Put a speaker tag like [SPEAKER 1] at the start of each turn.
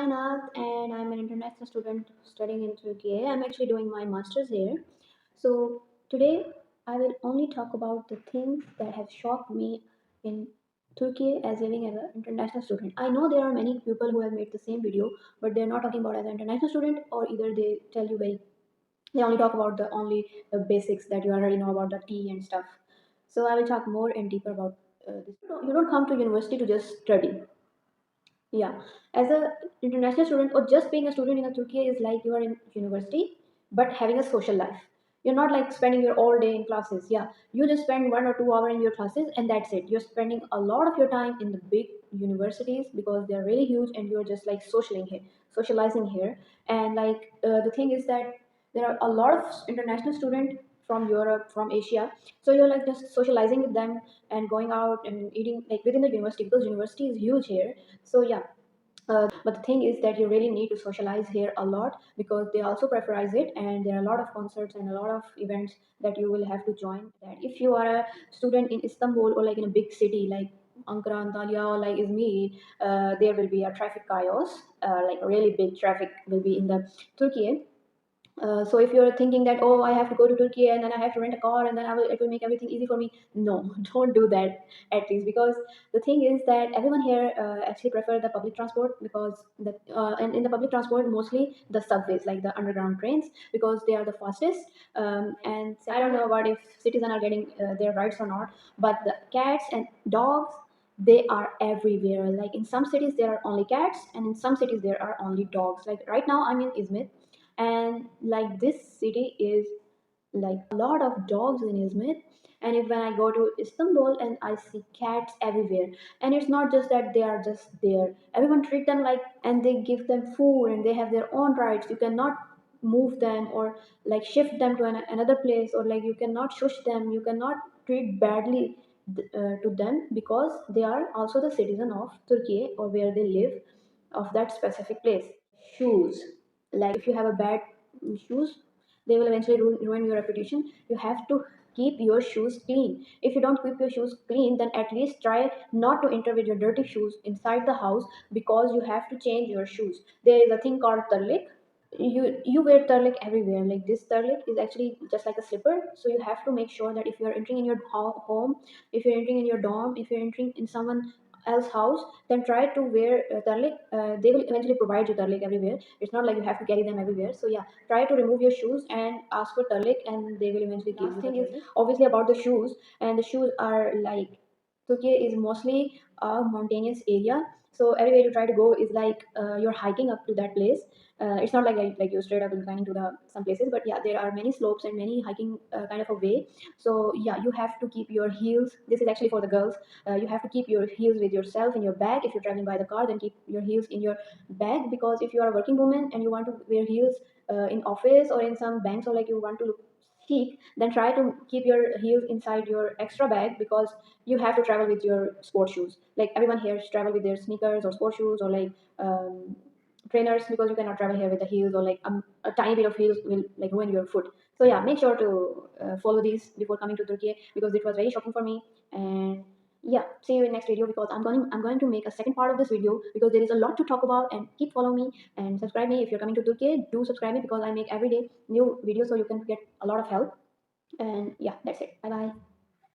[SPEAKER 1] Kainat and I'm an international student studying in Turkey. I'm actually doing my master's here. So today I will only talk about the things that have shocked me in Turkey as living as an international student. I know there are many people who have made the same video, but they're not talking about as an international student, or either they only talk about the basics that you already know about the tea and stuff. So I will talk more and deeper about this. You don't come to university to just study. Yeah, as a international student or just being a student in a Turkey is like you are in university but having a social life. You're not like spending your all day in classes. Yeah, you just spend 1 or 2 hours in your classes and that's it. You're spending a lot of your time in the big universities because they're really huge and you're just like socializing here. And like the thing is that there are a lot of international students from Europe, from Asia. So you're like just socializing with them and going out and eating like within the university because university is huge here. So yeah, but the thing is that you really need to socialize here a lot because they also preferize it, and there are a lot of concerts and a lot of events that you will have to join. That if you are a student in Istanbul or like in a big city like Ankara, Antalya, or like Izmir, there will be a traffic chaos. Like really big traffic will be in the Turkey. So if you're thinking that, oh, I have to go to Turkey and then I have to rent a car and then it will make everything easy for me, no, don't do that at least, because the thing is that everyone here actually prefer the public transport because and in the public transport mostly the subways, like the underground trains, because they are the fastest. And I don't know about if citizens are getting their rights or not, but the cats and dogs, they are everywhere. Like in some cities there are only cats and in some cities there are only dogs. Like right now I'm in Izmir, and like this city is like a lot of dogs in Izmir. And if when I go to Istanbul and I see cats everywhere, and it's not just that they are just there, everyone treat them like, and they give them food and they have their own rights. You cannot move them or like shift them to another place, or like you cannot shush them, you cannot treat badly to them because they are also the citizen of Turkey or where they live of that specific place. Shoes, like if you have a bad shoes, they will eventually ruin your reputation. You have to keep your shoes clean. If you don't keep your shoes clean, then at least try not to enter with your dirty shoes inside the house, because you have to change your shoes. There is a thing called tarlik. You wear turlik everywhere. Like this turlik is actually just like a slipper, so you have to make sure that if you are entering in your home, if you're entering in your dorm, if you're entering in someone else house, then try to wear turlik. They will eventually provide you turlik everywhere. It's not like you have to carry them everywhere. So yeah, try to remove your shoes and ask for turlik, and they will eventually give you the thing is obviously about the shoes. And the shoes are like, Turkey is mostly a mountainous area, so everywhere you try to go is like you're hiking up to that place. It's not like you're straight up inclining to the some places, but yeah, there are many slopes and many hiking kind of a way. So yeah, you have to keep your heels. This is actually for the girls. You have to keep your heels with yourself in your bag. If you're traveling by the car, then keep your heels in your bag, because if you are a working woman and you want to wear heels in office or in some banks, or like you want to look chic, then try to keep your heels inside your extra bag, because you have to travel with your sport shoes. Like everyone here travel with their sneakers or sport shoes or like trainers, because you cannot travel here with the heels, or like a tiny bit of heels will like ruin your foot. So yeah, make sure to follow these before coming to Turkey, because it was very shocking for me. And yeah, see you in next video, because I'm going to make a second part of this video because there is a lot to talk about. And keep following me and subscribe me. If you're coming to Turkey, do subscribe me, because I make every day new videos so you can get a lot of help. And yeah, that's it. Bye bye.